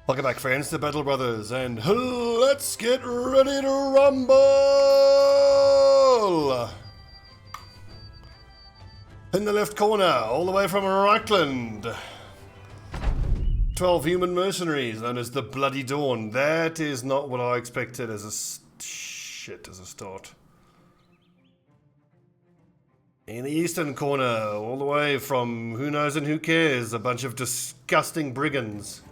Welcome back, friends, to Battle Brothers, and let's get ready to rumble! In the left corner, all the way from Reichland, 12 human mercenaries, known as the Bloody Dawn. That is not what I expected as a start. In the eastern corner, all the way from who knows and who cares, a bunch of disgusting brigands.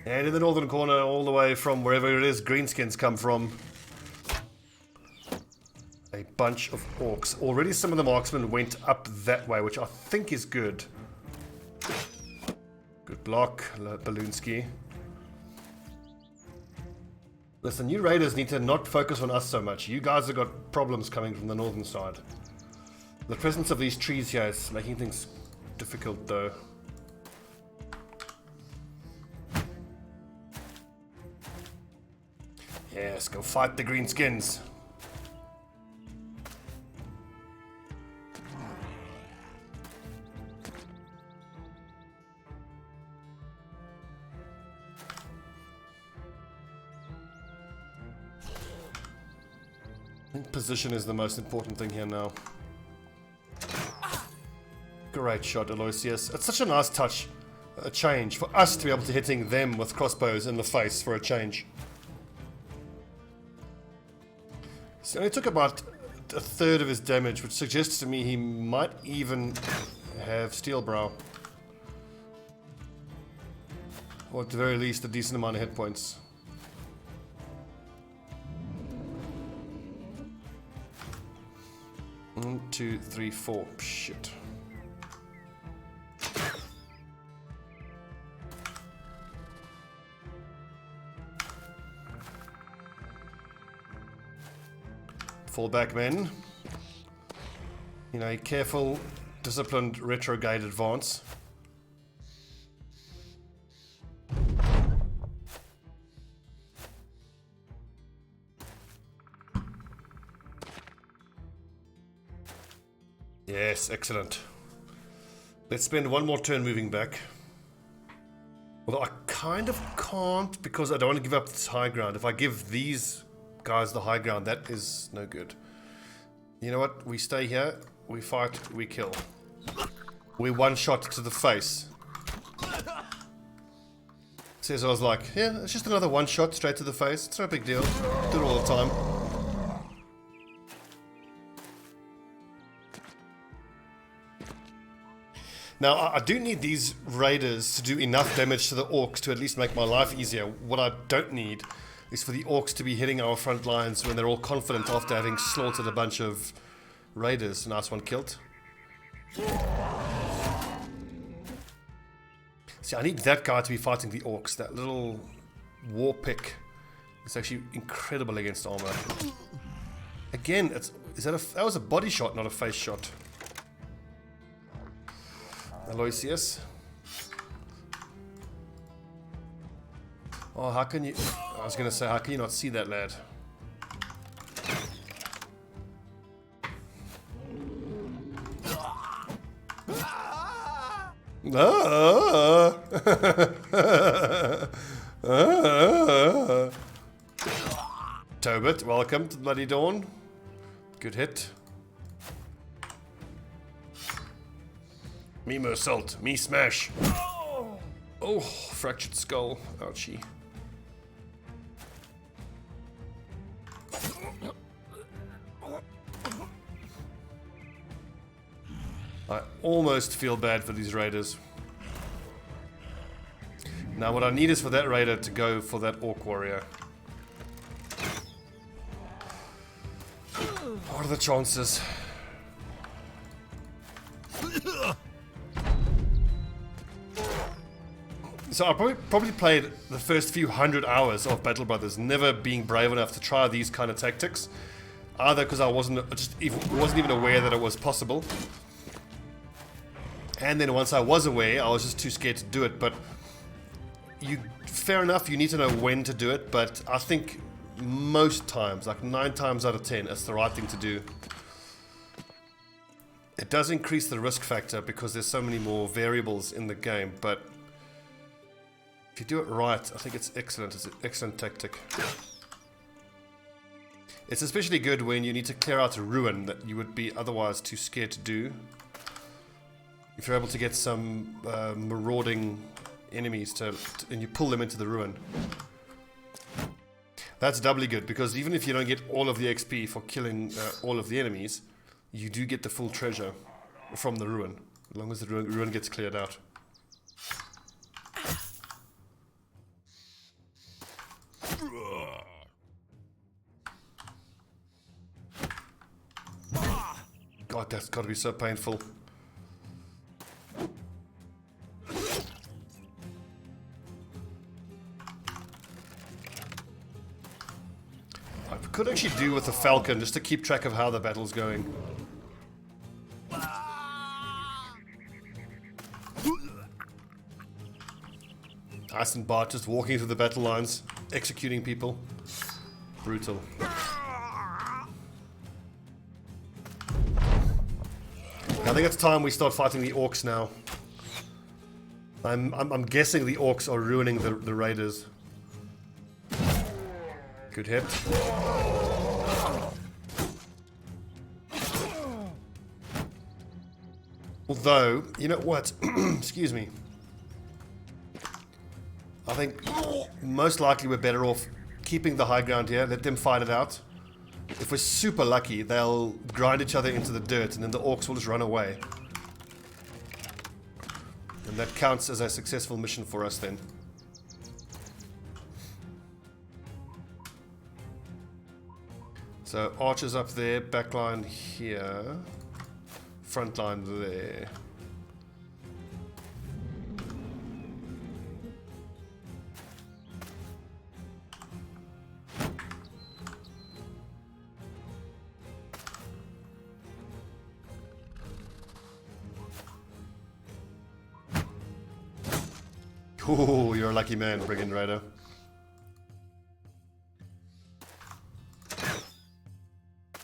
And in the northern corner, all the way from wherever it is greenskins come from, a bunch of orcs. Already some of the marksmen went up that way, which I think is good. Good block, Balloonsky. Listen, you raiders need to not focus on us so much. You guys have got problems coming from the northern side. The presence of these trees here is making things difficult, though. Yes, go fight the greenskins. I think position is the most important thing here now. Great shot, Aloysius. It's such a nice touch, a change, for us to be able to hitting them with crossbows in the face for a change. So he only took about a third of his damage, which suggests to me he might even have Steel Brow. Or at the very least, a decent amount of hit points. One, two, three, four. Shit. Fall back, men. You know, careful, disciplined, retrograde advance. Yes, excellent. Let's spend one more turn moving back. Although I kind of can't because I don't want to give up this high ground. If I give these guys the high ground, that is no good. You know what? We stay here, we fight, we kill. We one shot to the face. Says I was like, yeah, it's just another one shot straight to the face. It's no big deal. Do it all the time. Now, I do need these raiders to do enough damage to the orcs to at least make my life easier. What I don't need is for the orcs to be hitting our front lines when they're all confident after having slaughtered a bunch of raiders. Nice one, killed. See, I need that guy to be fighting the orcs. That little war pick is actually incredible against armor. Again, that was a body shot, not a face shot. Aloysius. Oh, how can you... I was going to say, how can you not see that, lad? Tobit, welcome to the Bloody Dawn. Good hit. Me assault, me smash. Oh, fractured skull. Ouchie. I almost feel bad for these raiders. Now what I need is for that raider to go for that orc warrior. What are the chances? So I probably played the first few 100 hours of Battle Brothers, never being brave enough to try these kind of tactics. Either because I wasn't even aware that it was possible. And then once I was aware, I was just too scared to do it. But fair enough, you need to know when to do it. But I think most times, like 9 times out of 10, it's the right thing to do. It does increase the risk factor because there's so many more variables in the game, but if you do it right, I think it's excellent. It's an excellent tactic. It's especially good when you need to clear out a ruin that you would be otherwise too scared to do. If you're able to get some marauding enemies and you pull them into the ruin. That's doubly good, because even if you don't get all of the XP for killing all of the enemies, you do get the full treasure from the ruin, as long as the ruin gets cleared out. God, that's got to be so painful. I could actually do with a falcon just to keep track of how the battle's going. Ice and Bart just walking through the battle lines, executing people. Brutal. I think it's time we start fighting the orcs now. I'm guessing the orcs are ruining the raiders. Good hit. Although, you know what? Excuse me. I think most likely we're better off keeping the high ground here. Let them fight it out. If we're super lucky, they'll grind each other into the dirt and then the orcs will just run away. And that counts as a successful mission for us then. So archers up there, backline here, front line there. Oh, you're a lucky man, Brigand Raider.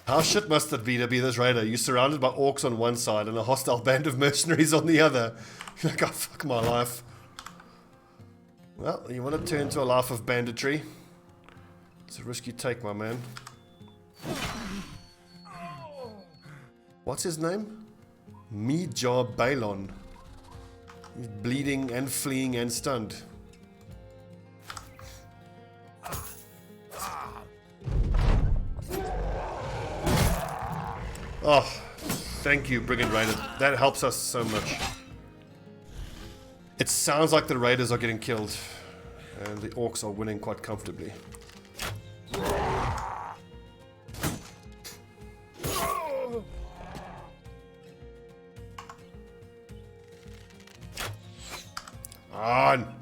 How shit must it be to be this raider? You're surrounded by orcs on one side and a hostile band of mercenaries on the other. You're like, oh, fuck my life. Well, you want to turn to a life of banditry. It's a risk you take, my man. What's his name? Mijar Balon. He's bleeding and fleeing and stunned. Oh, thank you, Brigand Raider. That helps us so much. It sounds like the raiders are getting killed, and the orcs are winning quite comfortably. On.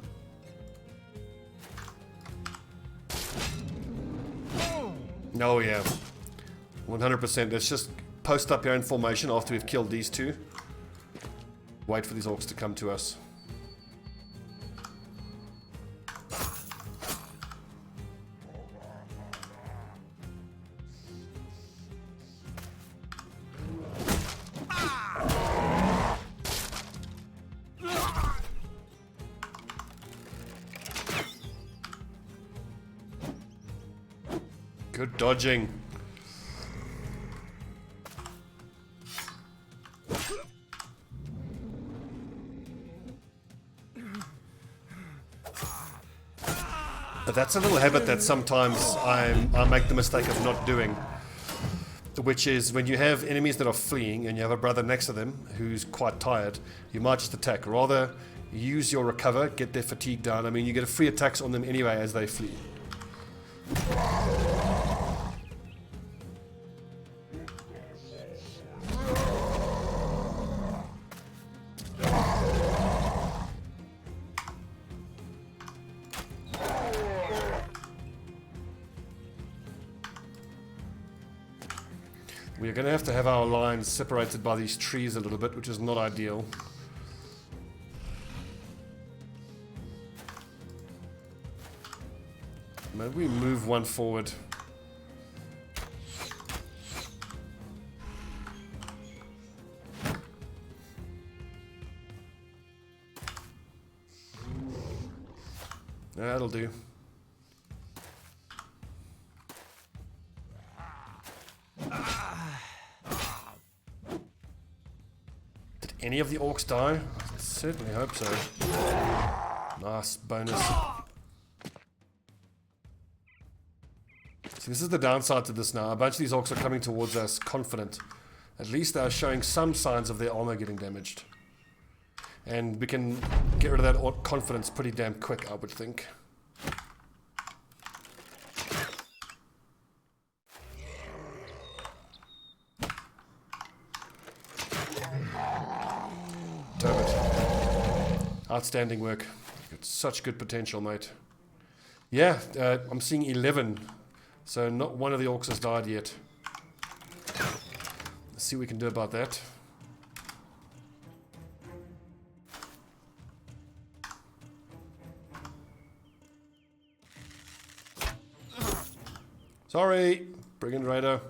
Oh yeah, 100%. Let's just post up here in formation after we've killed these two. Wait for these orcs to come to us. Good dodging. But that's a little habit that sometimes I make the mistake of not doing. Which is when you have enemies that are fleeing and you have a brother next to them who's quite tired, you might just attack. Rather, use your recover, get their fatigue down. I mean, you get a free attacks on them anyway as they flee. We're going to have our lines separated by these trees a little bit, which is not ideal. Maybe we move one forward. That'll do. Did any of the orcs die? I certainly hope so. Nice bonus. See, this is the downside to this now. A bunch of these orcs are coming towards us confident. At least they are showing some signs of their armor getting damaged. And we can get rid of that confidence pretty damn quick, I would think. Damn it. Outstanding work. Got such good potential, mate. Yeah, I'm seeing 11. So not one of the orcs has died yet. Let's see what we can do about that. Sorry, Brigand Raider.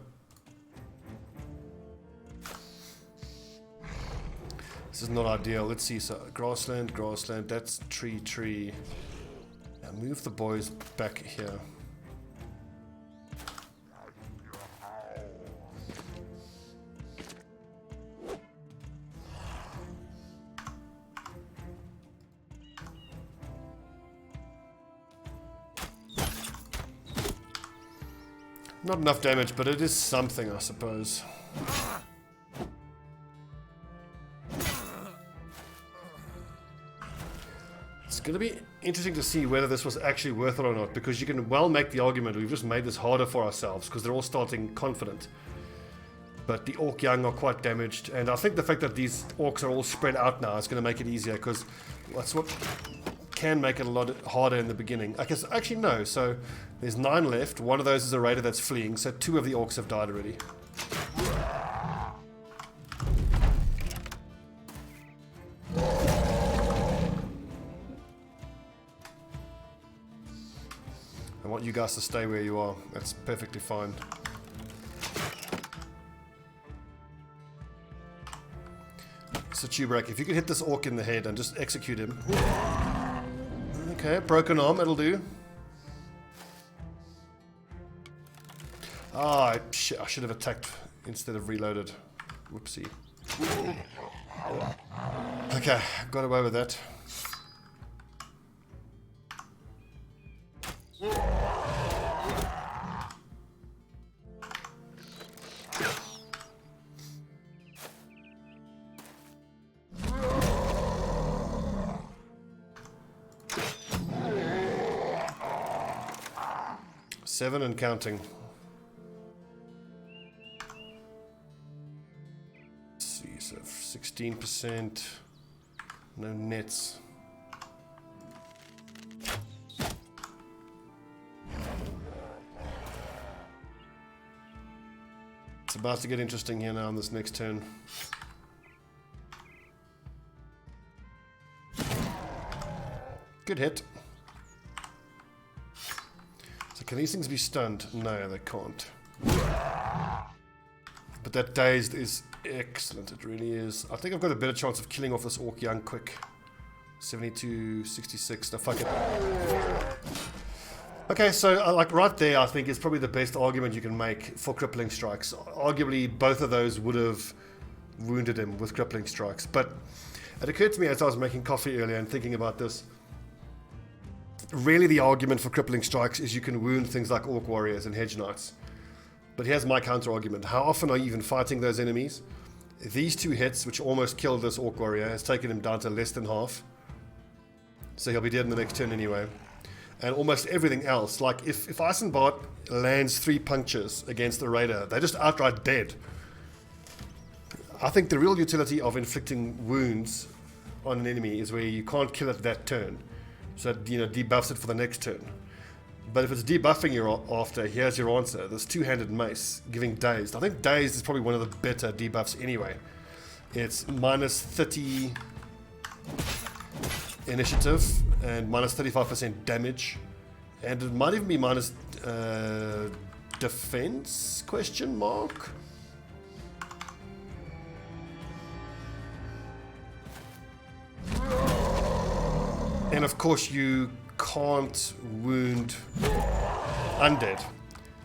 This is not ideal. Let's see. So grassland, grassland. That's tree, tree. Now move the boys back here. Not enough damage, but it is something, I suppose. It's going to be interesting to see whether this was actually worth it or not, because you can well make the argument we've just made this harder for ourselves, because they're all starting confident. But the orc young are quite damaged, and I think the fact that these orcs are all spread out now is going to make it easier, because that's what can make it a lot harder in the beginning. I guess, actually no, so there's 9 left. One of those is a raider that's fleeing, so 2 of the orcs have died already. I want you guys to stay where you are. That's perfectly fine. So Tubrak, if you could hit this orc in the head and just execute him. Okay, broken arm, it'll do. Ah, shit, I should have attacked instead of reloaded. Whoopsie. Okay, got away with that. Seven and counting. Let's see, so 16%. No nets. It's about to get interesting here now on this next turn. Good hit. Can these things be stunned? No, they can't. But that dazed is excellent. It really is. I think I've got a better chance of killing off this orc young quick. 72, 66. No, fuck it. Okay, so like right there, I think is probably the best argument you can make for crippling strikes. Arguably, both of those would have wounded him with crippling strikes. But it occurred to me as I was making coffee earlier and thinking about this. Really, the argument for crippling strikes is you can wound things like orc warriors and hedge knights. But here's my counter argument. How often are you even fighting those enemies? These 2 hits, which almost killed this orc warrior, has taken him down to less than half. So he'll be dead in the next turn anyway. And almost everything else, like if Eisenbart lands 3 punctures against the raider, they're just outright dead. I think the real utility of inflicting wounds on an enemy is where you can't kill it that turn. So that, debuffs it for the next turn. But if it's debuffing you're after, here's your answer. This 2-handed mace giving dazed. I think dazed is probably one of the better debuffs anyway. It's minus 30 initiative and minus 35% damage. And it might even be minus defense, question mark? And of course you can't wound undead.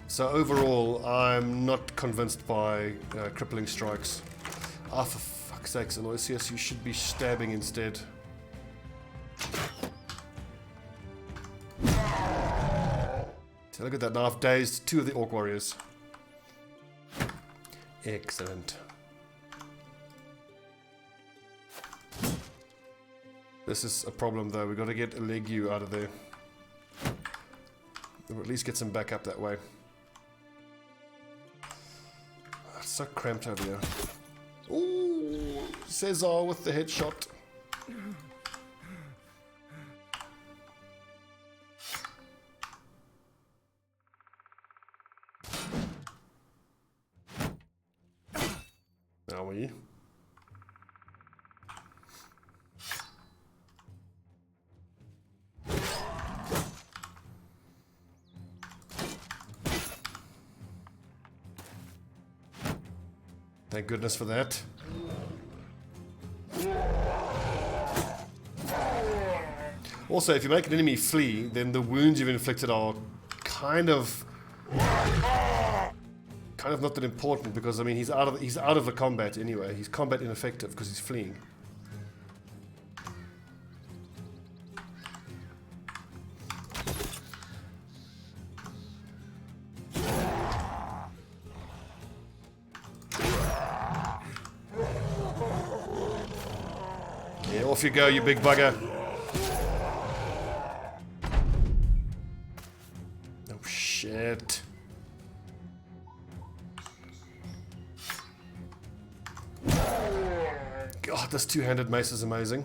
So overall, I'm not convinced by crippling strikes. Ah, for fuck's sakes, Aloysius, you should be stabbing instead. So look at that, now I've dazed 2 of the Orc Warriors. Excellent. This is a problem though, we've got to get a Legu out of there. Or at least get some backup that way. It's so cramped over here. Ooh, Cesar with the headshot. Are we? Thank goodness for that. Also, if you make an enemy flee, then the wounds you've inflicted are kind of not that important, because I mean he's out of the combat anyway. He's combat ineffective because he's fleeing. Yeah, off you go, you big bugger. Oh shit. God, this two-handed mace is amazing.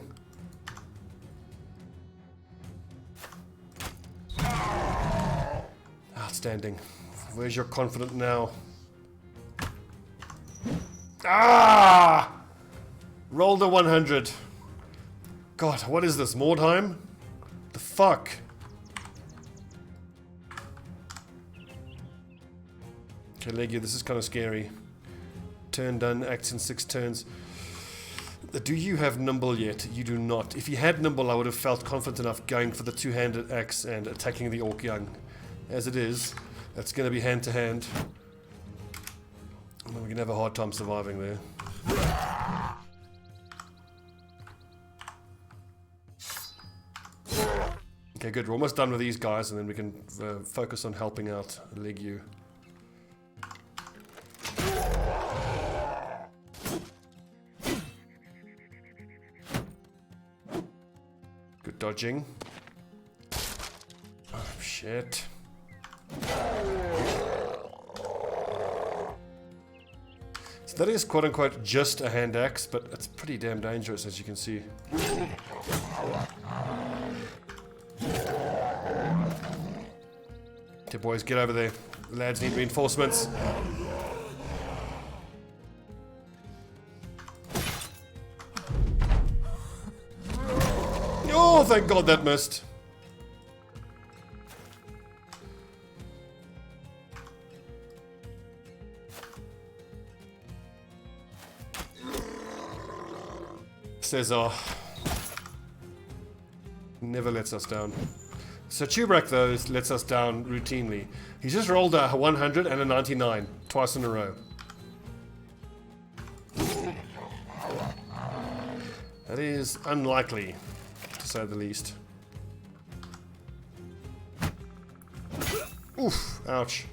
Outstanding. Where's your confident now? Ah! Rolled a 100. God, what is this? Mordheim? The fuck? Okay, Legio, this is kind of scary. Turn done, acts in 6 turns. Do you have Nimble yet? You do not. If you had Nimble, I would have felt confident enough going for the two-handed axe and attacking the Orc Young. As it is, that's going to be hand-to-hand. We're going to have a hard time surviving there. Okay, good. We're almost done with these guys, and then we can focus on helping out Legio. Good dodging. Oh, shit. So that is quote-unquote just a hand axe, but it's pretty damn dangerous, as you can see. Okay, boys, get over there. The lads need reinforcements. Oh, thank God that missed. Cesar never lets us down. So Chubrak, though, lets us down routinely. He's just rolled a 100 and a 99 twice in a row. That is unlikely, to say the least. Oof, ouch.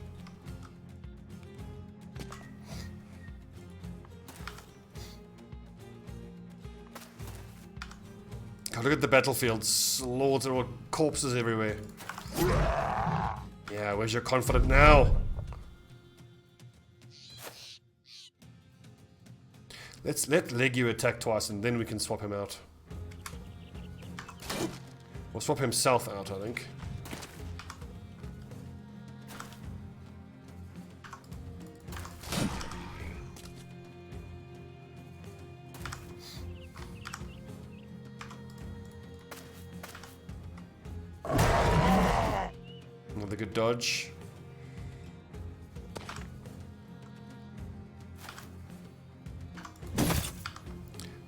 God, look at the battlefield. Slaughtered or corpses everywhere. Yeah, where's your confident now? Let's let Legio attack twice and then we can swap him out. Or swap himself out, I think. Another good dodge.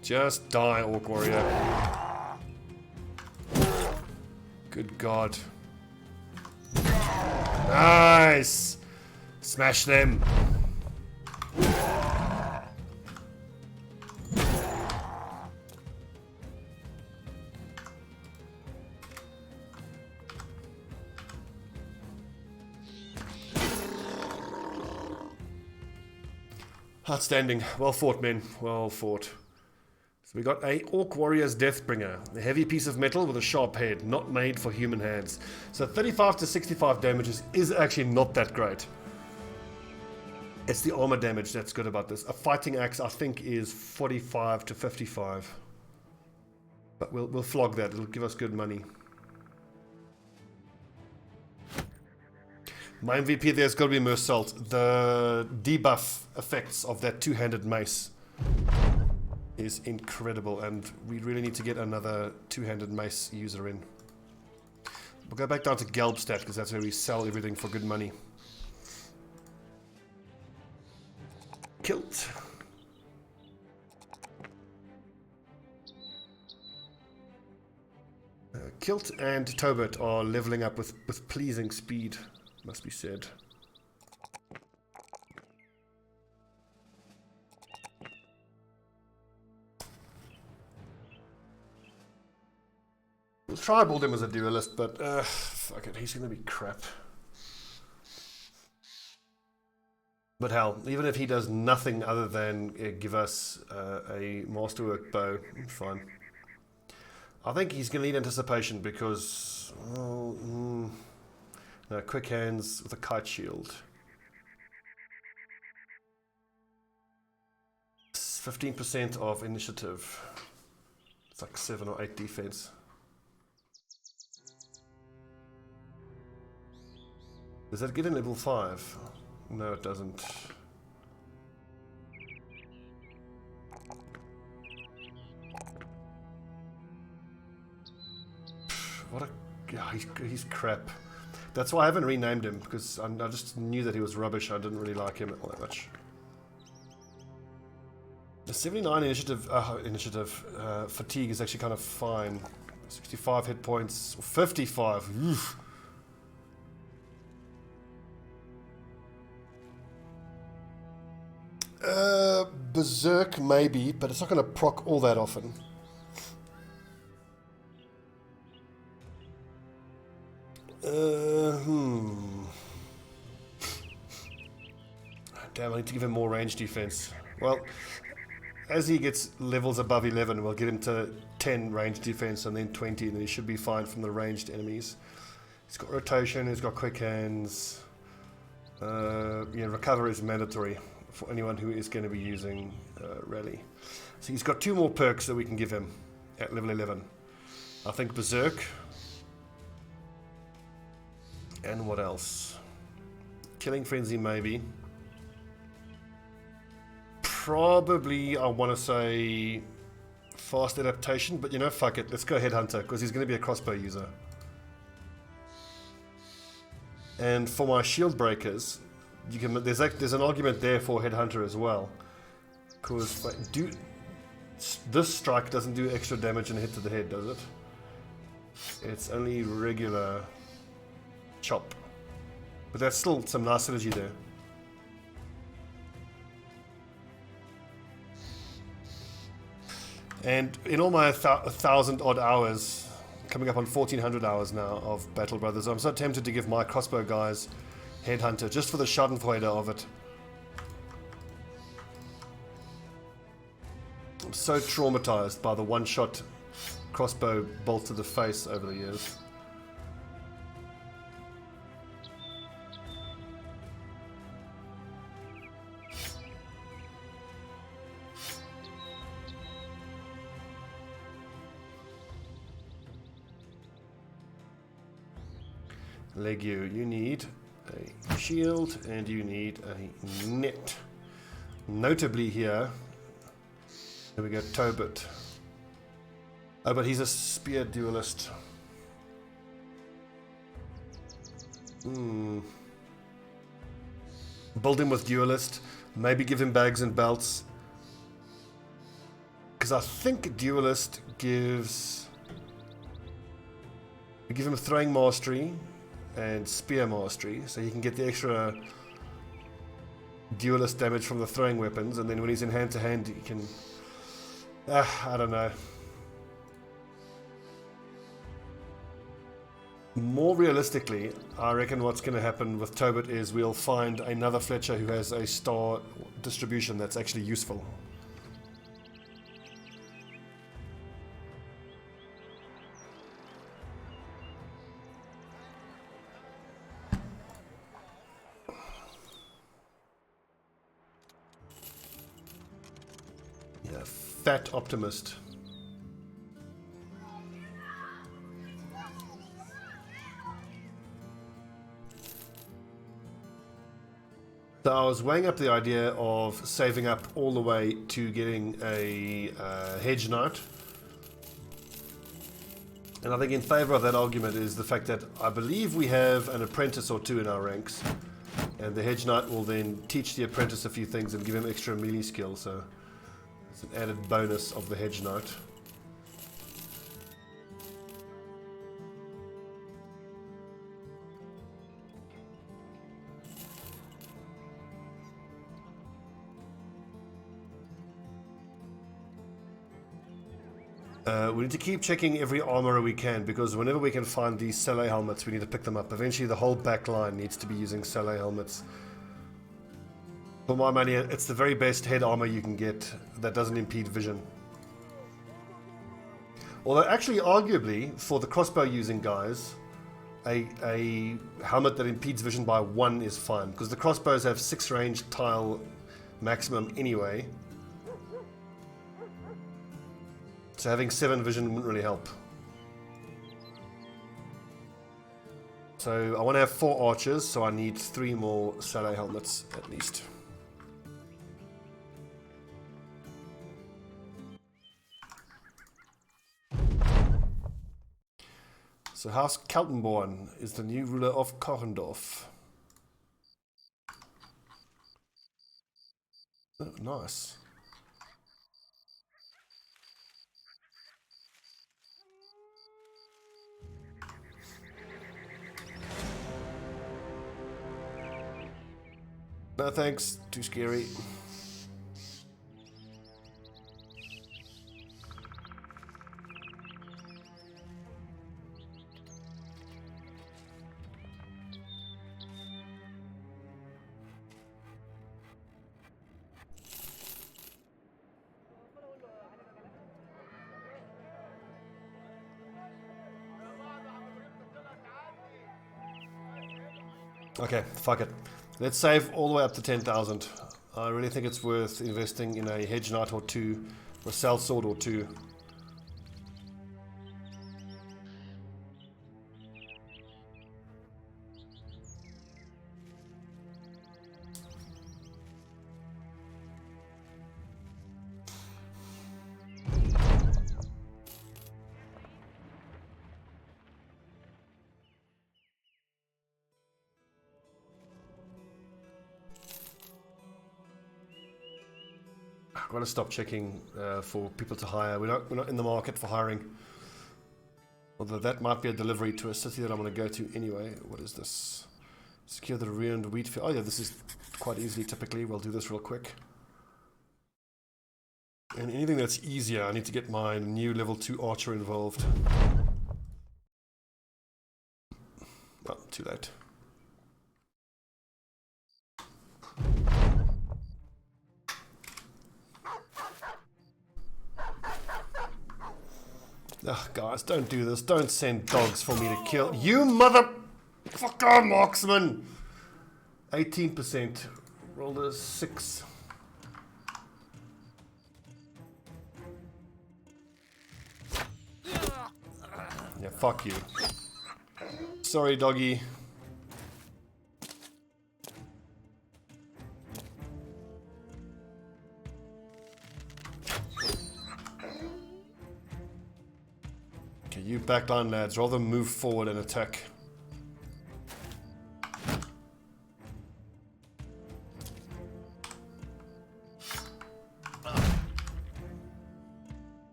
Just die, Orc Warrior. Good God. Nice! Smash them. Outstanding. Well fought, men. Well fought. So we got a Orc Warrior's Deathbringer. A heavy piece of metal with a sharp head. Not made for human hands. So 35 to 65 damages is actually not that great. It's the armor damage that's good about this. A fighting axe, I think, is 45 to 55. But we'll flog that. It'll give us good money. My MVP there's got to be Mercelt. The debuff effects of that two-handed mace is incredible, and we really need to get another two-handed mace user in. We'll go back down to Gelbstadt because that's where we sell everything for good money. Kilt. Kilt and Tobit are leveling up with pleasing speed. Must be said. We'll try build him as a duelist, but fuck it, he's gonna be crap. But hell, even if he does nothing other than give us a masterwork bow, it's fine. I think he's gonna need anticipation because no, quick hands with a kite shield. 15% of initiative. It's like 7 or 8 defense. Does that get in level 5? No, it doesn't. What a... Yeah, he's crap. That's why I haven't renamed him, because I just knew that he was rubbish. I didn't really like him all that much. The 79 initiative fatigue is actually kind of fine. 65 hit points, 55. Oof. Berserk maybe, but it's not going to proc all that often. Damn, I need to give him more range defense. Well, as he gets levels above 11, we'll get him to 10 range defense and then 20, and then he should be fine from the ranged enemies. He's got rotation, he's got quick hands. Yeah, recover is mandatory for anyone who is going to be using rally. So he's got 2 more perks that we can give him at level 11. I think Berserk. And what else? Killing Frenzy maybe. Probably I want to say fast adaptation, but you know, fuck it. Let's go Headhunter because he's going to be a crossbow user. And for my shield breakers, you can there's an argument there for Headhunter as well, because this strike doesn't do extra damage and hit to the head, does it? It's only regular chop, but that's still some nice synergy there. And in all my 1,000 odd hours, coming up on 1,400 hours now of Battle Brothers, I'm so tempted to give my crossbow guys Headhunter just for the schadenfreude of it. I'm so traumatized by the one-shot crossbow bolt to the face over the years. Legio, you need a shield and you need a net. Notably here we go, Tobit. Oh, but he's a spear duelist. Build him with duelist. Maybe give him bags and belts. Because I think duelist gives We give him throwing mastery and spear mastery, so he can get the extra duelist damage from the throwing weapons, and then when he's in hand to hand, he can. I don't know. More realistically, I reckon what's going to happen with Tobit is we'll find another Fletcher who has a star distribution that's actually useful. Yeah, fat optimist. So I was weighing up the idea of saving up all the way to getting a hedge knight. And I think in favor of that argument is the fact that I believe we have an apprentice or two in our ranks. And the hedge knight will then teach the apprentice a few things and give him extra melee skill. So it's an added bonus of the hedge knight. We need to keep checking every armorer we can, because whenever we can find these Sele helmets, we need to pick them up. Eventually the whole back line needs to be using Sele helmets. For my money, it's the very best head armor you can get that doesn't impede vision. Although actually, arguably, for the crossbow using guys, a helmet that impedes vision by 1 is fine, because the crossbows have 6 range tile maximum anyway. So having 7 vision wouldn't really help. So I want to have 4 archers, so I need 3 more Sele helmets at least. So House Kaltenborn is the new ruler of Kochendorf. Oh, nice. No thanks, too scary. Okay, fuck it. Let's save all the way up to 10,000. I really think it's worth investing in a hedge knight or 2, or a cell sword or 2. I've got to stop checking for people to hire. We're not in the market for hiring. Although that might be a delivery to a city that I'm going to go to anyway. What is this? Secure the ruined wheat field. Oh yeah, this is quite easily typically. We'll do this real quick. And anything that's easier, I need to get my new level 2 archer involved. Oh, too late. Ugh, guys, don't do this. Don't send dogs for me to kill. You motherfucker marksman! 18%. Rolled a 6. Yeah, fuck you. Sorry, doggy. Okay, you backline lads, rather move forward and attack.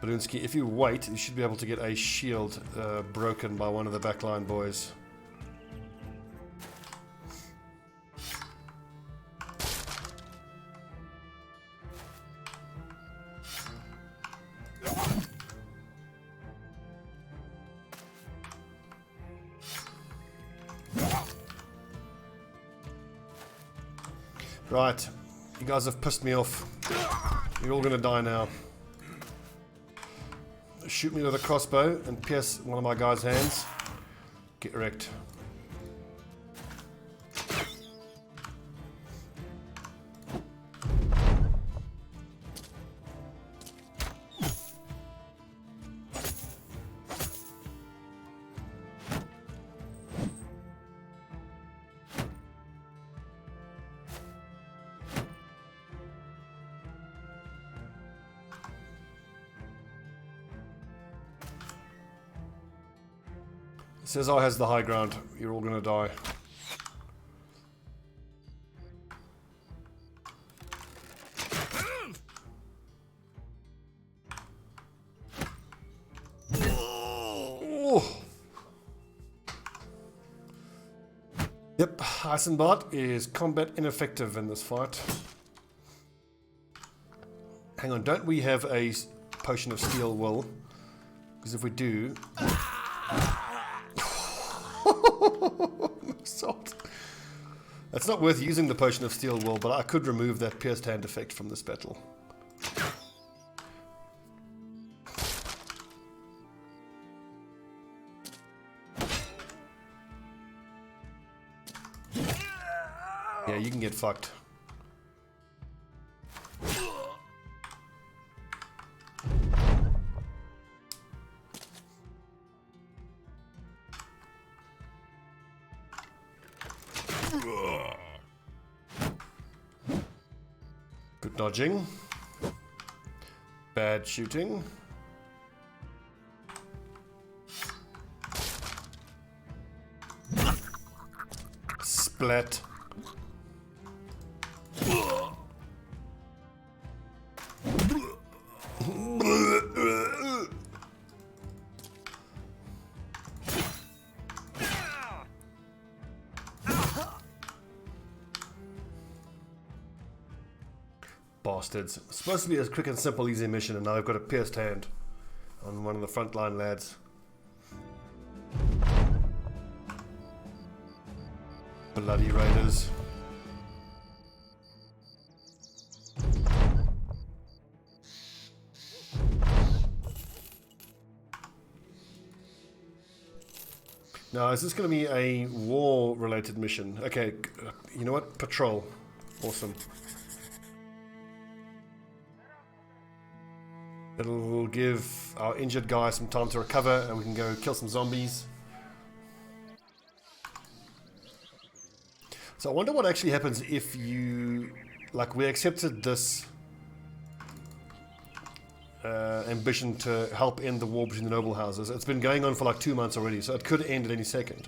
Balloonsky, if you wait, you should be able to get a shield broken by one of the backline boys. Right, you guys have pissed me off. You're all gonna die now. Shoot me with a crossbow and pierce one of my guys' hands. Get wrecked. Cesar has the high ground. You're all gonna die. Oh. Yep, Eisenbart is combat ineffective in this fight. Hang on, don't we have a potion of steel will? Because if we do... Salt. That's not worth using the potion of steel will, but I could remove that pierced hand effect from this battle. Yeah, you can get fucked. Good dodging. Bad shooting. Splat. Bastards. It's supposed to be a quick and simple, easy mission, and now I've got a pierced hand on one of the frontline lads. Bloody raiders. Now, is this going to be a war-related mission? Okay, you know what? Patrol. Awesome. It'll give our injured guy some time to recover, and we can go kill some zombies. So I wonder what actually happens if you... Like, we accepted this ambition to help end the war between the noble houses. It's been going on for like 2 months already, so it could end at any second.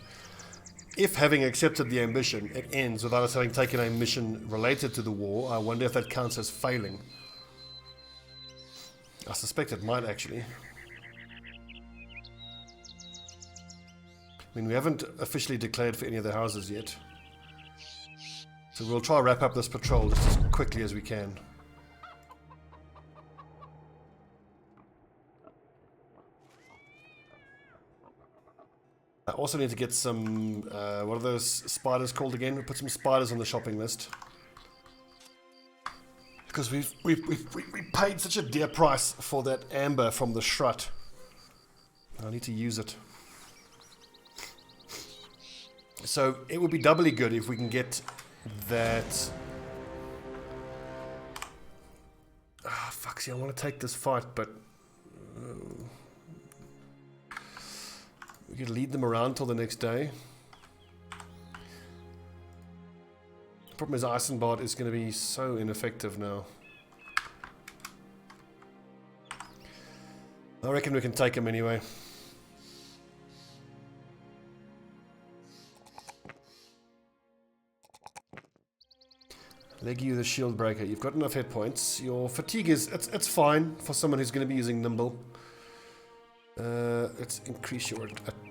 If, having accepted the ambition, it ends without us having taken a mission related to the war, I wonder if that counts as failing. I suspect it might, actually. I mean, we haven't officially declared for any of the houses yet. So we'll try to wrap up this patrol just as quickly as we can. I also need to get some, what are those spiders called again? We'll put some spiders on the shopping list. Because we paid such a dear price for that amber from the Shrut. I need to use it. So it would be doubly good if we can get that... Ah, fuck, see, I want to take this fight, but... we could lead them around till the next day. The problem is Eisenbart is going to be so ineffective now. I reckon we can take him anyway. Leg you the shield breaker. You've got enough hit points. Your fatigue is it's fine for someone who's going to be using nimble. Let's increase your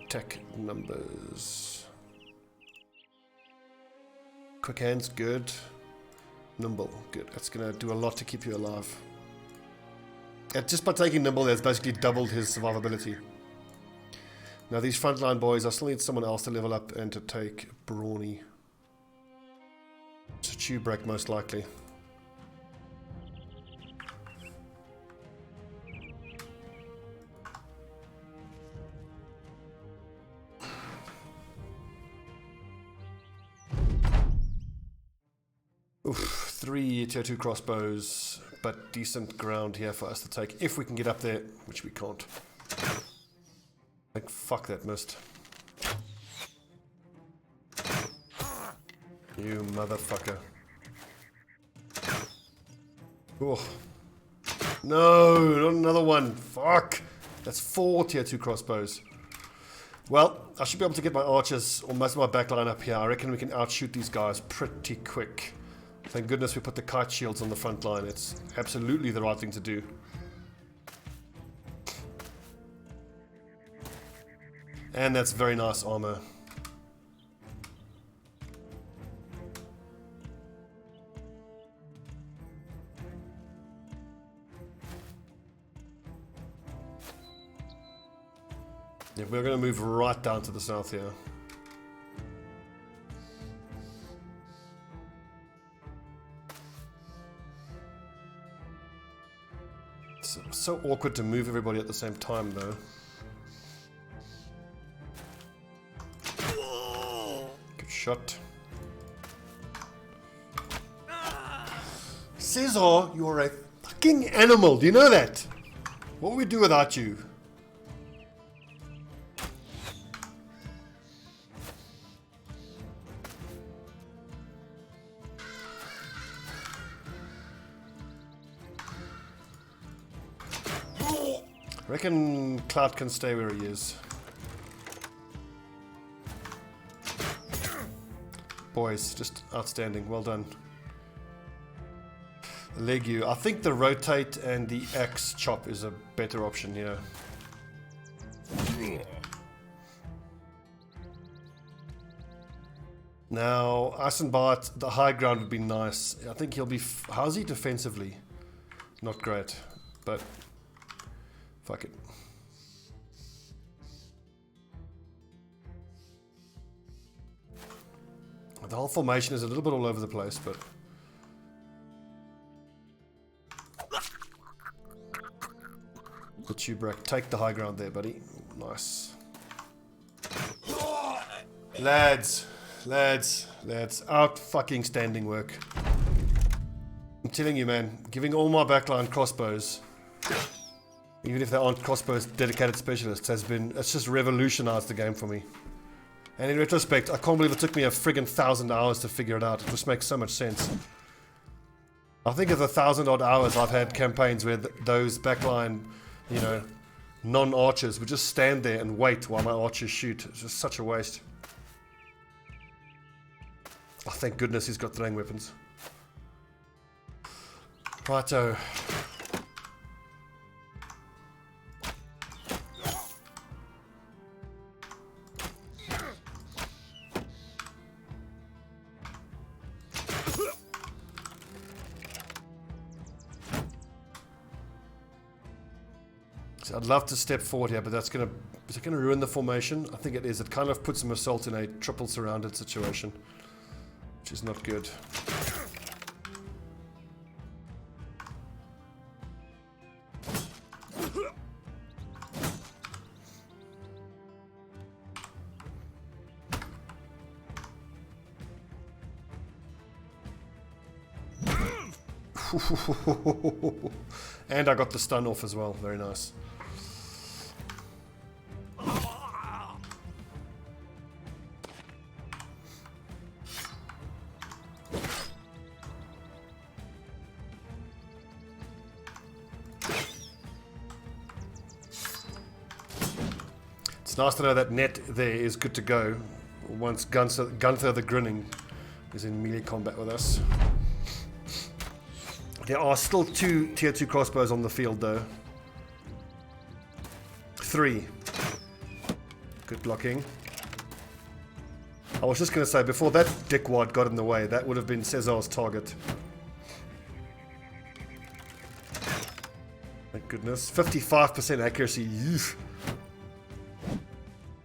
attack numbers. Quick hands, good. Nimble, good. That's going to do a lot to keep you alive. Just by taking nimble, that's basically doubled his survivability. Now these frontline boys, I still need someone else to level up and to take brawny. It's a chew break most likely. Oof, 3 tier 2 crossbows, but decent ground here for us to take if we can get up there, which we can't. Like, fuck that missed. You motherfucker. Oh. No, not another one. Fuck. That's 4 tier 2 crossbows. Well, I should be able to get my archers or most of my backline up here. I reckon we can outshoot these guys pretty quick. Thank goodness we put the kite shields on the front line. It's absolutely the right thing to do. And that's very nice armor. Yeah, we're going to move right down to the south here. It's so awkward to move everybody at the same time, though. Good shot. Caesar, you're a fucking animal. Do you know that? What would we do without you? I reckon Cloud can stay where he is. Boys, just outstanding. Well done. Leg you. I think the rotate and the axe chop is a better option here. Now, Eisenbart, the high ground would be nice. I think he'll be... how's he defensively? Not great, but... fuck it. The whole formation is a little bit all over the place, but... the Tubrac, take the high ground there, buddy. Nice. Lads, out fucking standing work. I'm telling you, man, giving all my backline crossbows, even if they aren't crossbows dedicated specialists, it's just revolutionized the game for me. And in retrospect, I can't believe it took me a friggin' 1,000 hours to figure it out. It just makes so much sense. I think of the 1,000 odd hours I've had campaigns where those backline, you know, non-archers would just stand there and wait while my archers shoot. It's just such a waste. Oh, thank goodness he's got throwing weapons. Righto. I'd love to step forward here, but is it gonna ruin the formation? I think it is. It kind of puts some assault in a triple surrounded situation, which is not good. And I got the stun off as well. Very nice. It's nice to know that net there is good to go once Gunther the Grinning is in melee combat with us. There are still 2 tier 2 crossbows on the field though. 3. Good blocking. I was just going to say, before that dickwad got in the way, that would have been Cesar's target. Thank goodness. 55% accuracy. Eesh.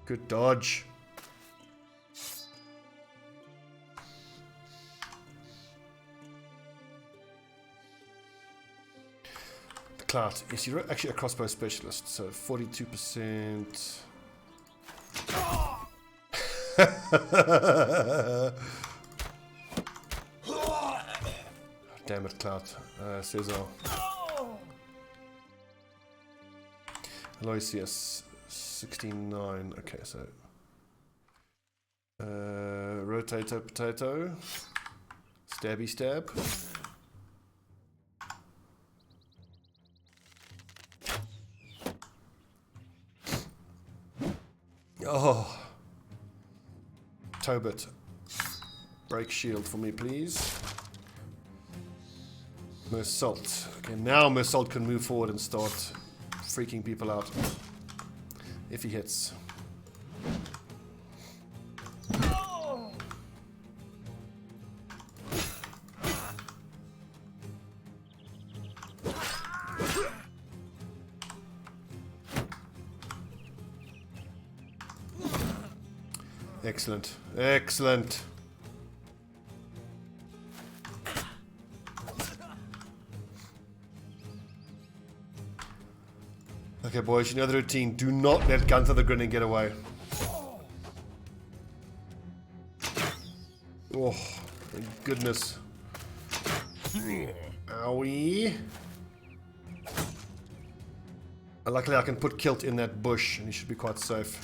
Good dodge. The Clout. Yes, you're actually a crossbow specialist, so 42%. Damn it, Clout. Cesar. Aloysius. 69. Okay, so. Rotator potato. Stabby stab. Oh. Tobit. Break shield for me, please. Mersault. Okay, now Mersault can move forward and start freaking people out. If he hits. Excellent. Excellent. Okay, boys, you know the routine. Do not let Gunther the Grinning get away. Oh, thank goodness. Owie. Luckily, I can put Kilt in that bush, and he should be quite safe.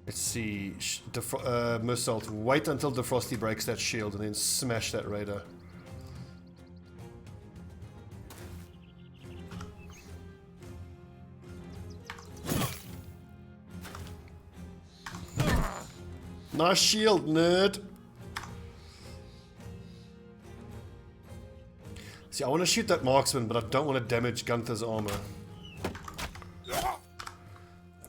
Let's see, Mersault, wait until Defrosty breaks that shield and then smash that raider. Nice shield, nerd! See, I want to shoot that marksman, but I don't want to damage Gunther's armor.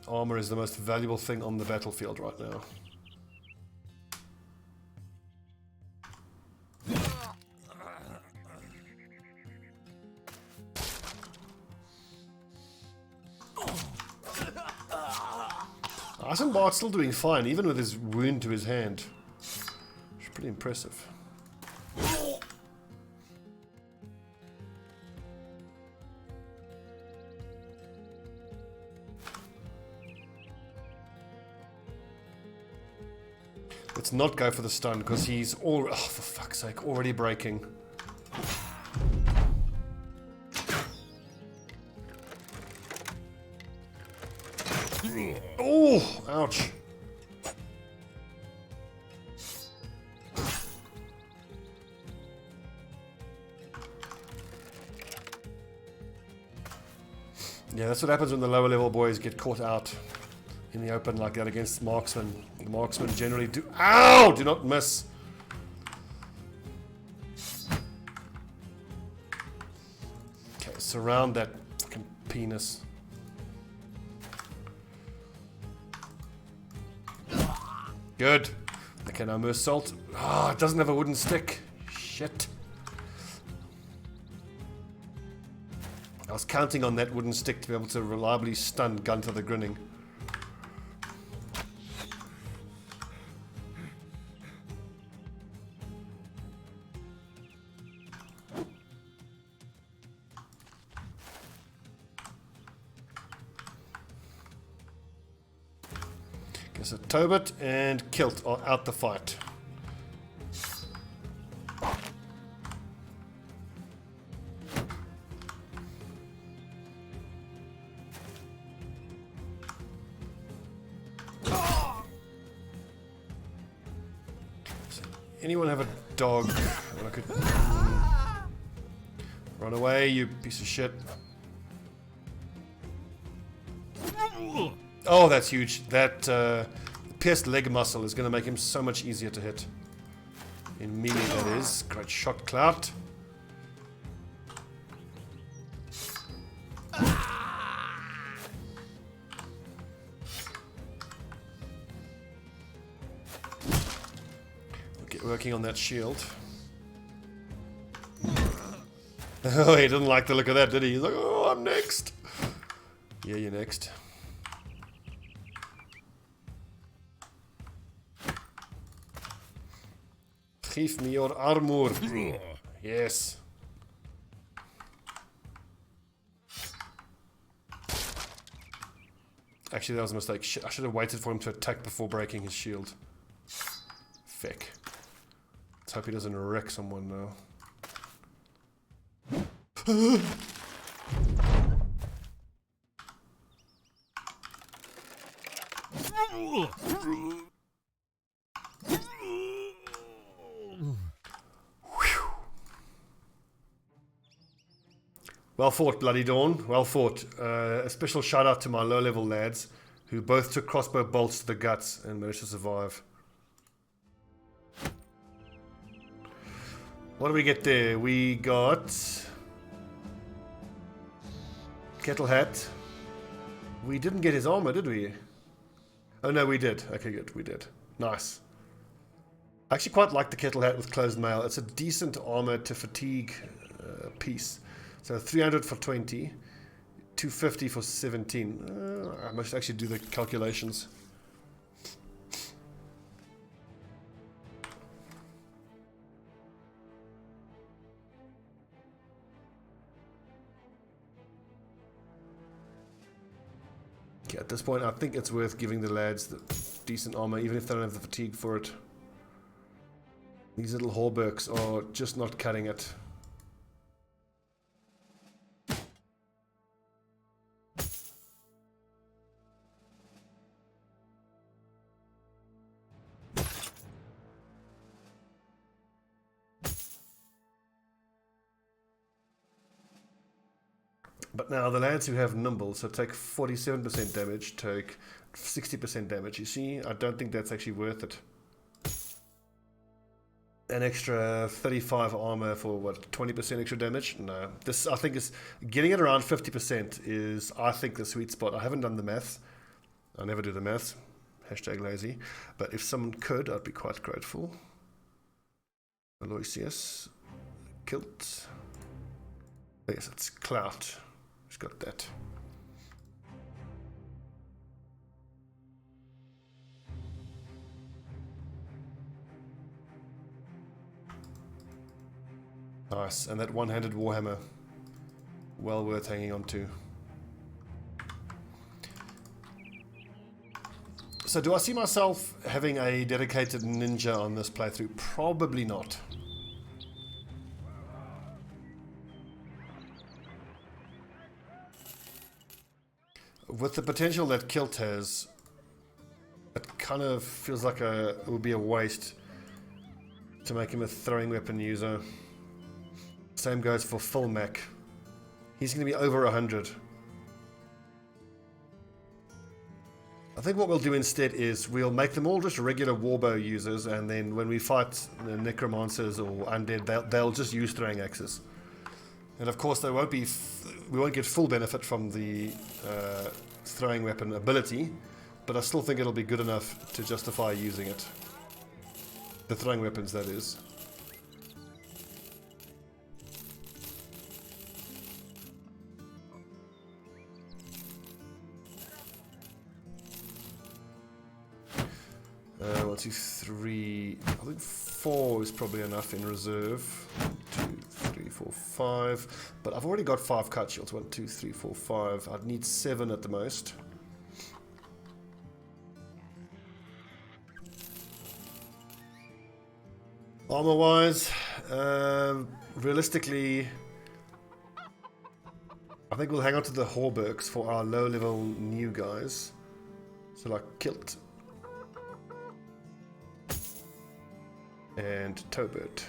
Armor is the most valuable thing on the battlefield right now. Eisenbart's still doing fine, even with his wound to his hand. It's pretty impressive. Let's not go for the stun, because he's all, oh, for fuck's sake, already breaking. Oh, ouch. Yeah, that's what happens when the lower level boys get caught out in the open like that against marksmen. The marksmen generally do. Ow! Do not miss. Okay, surround that fucking penis. Good. Okay, now Mersault. Ah, oh, it doesn't have a wooden stick. Shit. I was counting on that wooden stick to be able to reliably stun Gunther the Grinning. Okay, so Tobit and Kilt are out the fight. Anyone have a dog? I could run away, you piece of shit. Oh, that's huge. That pierced leg muscle is going to make him so much easier to hit. In melee, that is. Great shot, Clout. Okay, working on that shield. Oh, he didn't like the look of that, did he? He's like, oh, I'm next. Yeah, you're next. Give me your armor. Yes. Actually, that was a mistake. Shit, I should have waited for him to attack before breaking his shield. Feck. Let's hope he doesn't wreck someone now. Well fought, Bloody Dawn. Well fought. A special shout out to my low-level lads who both took crossbow bolts to the guts and managed to survive. What do we get there? We got Kettle Hat. We didn't get his armor, did we? Oh no, we did. Okay, good. We did. Nice. I actually quite like the Kettle Hat with closed mail. It's a decent armor to fatigue piece. So 300 for 20, 250 for 17. I must actually do the calculations. Okay, at this point, I think it's worth giving the lads the decent armor, even if they don't have the fatigue for it. These little hauberks are just not cutting it. But now the lads who have nimble, so take 47% damage, take 60% damage. You see, I don't think that's actually worth it. An extra 35 armor for what, 20% extra damage? No, this I think is getting it around 50% is I think the sweet spot. I haven't done the maths. I never do the maths. Hashtag lazy. But if someone could, I'd be quite grateful. Aloysius, Kilt. Yes, it's Clout. Who's got that? Nice, and that one-handed warhammer, well worth hanging on to. So do I see myself having a dedicated ninja on this playthrough? Probably not. With the potential that Kilt has, it kind of feels like it would be a waste to make him a throwing weapon user. Same goes for Full Mac. He's going to be over 100. I think what we'll do instead is we'll make them all just regular warbow users, and then when we fight the necromancers or undead, they'll just use throwing axes. And of course, we won't get full benefit from the throwing weapon ability, but I still think it'll be good enough to justify using it. The throwing weapons, that is. One, two, three. I think 4 is probably enough in reserve. 1, 2, 3, 4, 5. But I've already got 5 cut shields. 1, 2, 3, 4, 5. I'd need 7 at the most. Armor wise, realistically, I think we'll hang on to the hauberks for our low level new guys. So like Kilt and Tobert,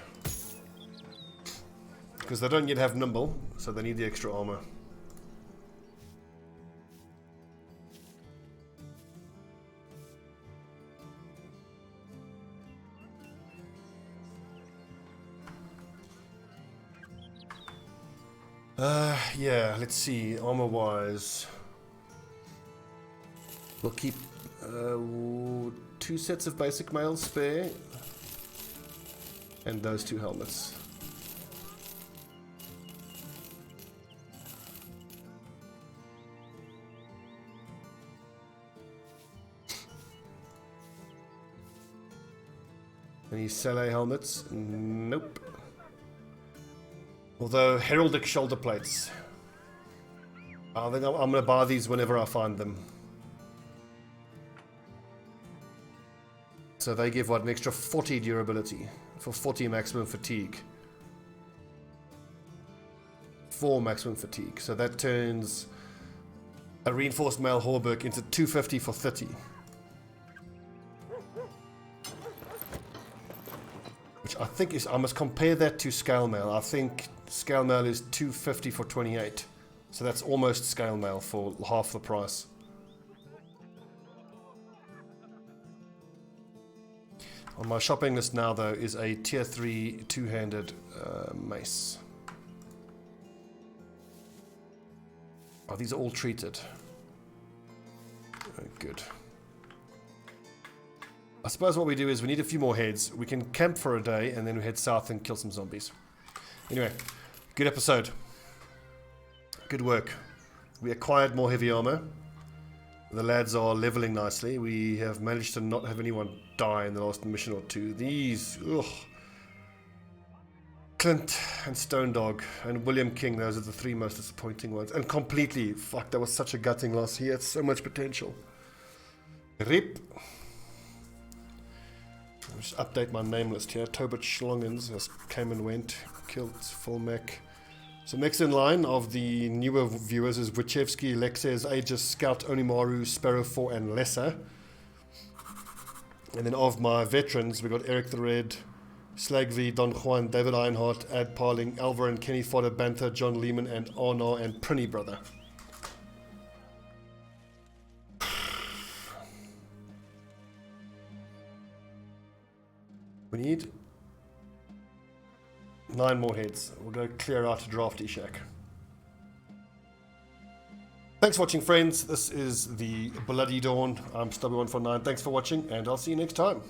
because they don't yet have nimble, so they need the extra armor. Yeah, let's see. Armor-wise, we'll keep 2 sets of basic mail spare, and those 2 helmets. Any Saleh helmets? Nope. Although heraldic shoulder plates. I think I'm going to buy these whenever I find them. So they give, what, an extra 40 durability for 40 maximum fatigue. 4 maximum fatigue. So that turns a reinforced mail hauberk into 250 for 30. Which I think is, I must compare that to scale mail. I think scale mail is 250 for 28. So that's almost scale mail for half the price. On my shopping list now, though, is a tier 3 two-handed mace. Oh, these are all treated. Oh, good. I suppose what we do is we need a few more heads. We can camp for a day and then we head south and kill some zombies. Anyway, good episode. Good work. We acquired more heavy armor. The lads are leveling nicely. We have managed to not have anyone die in the last mission or 2. These, ugh. Clint and Stone Dog and William King, those are the 3 most disappointing ones. And completely, fuck, that was such a gutting loss. He had so much potential. RIP. I'll just update my name list here. Tobit Schlongens has came and went. Killed full mech. So next in line of the newer viewers is Wachowski, Lexes, Aegis, Scout, Onimaru, Sparrow 4 and Lesser. And then of my veterans, we got Eric the Red, Slag V, Don Juan, David Ironheart, Ad Parling, Alvar and Kenny Fodder, Bantha, John Lehman and Arnar and Prinny Brother. We need 9 more heads. We'll go clear out a drafty shack. Thanks for watching, friends. This is the Bloody Dawn. I'm Stobbie149. Thanks for watching, and I'll see you next time.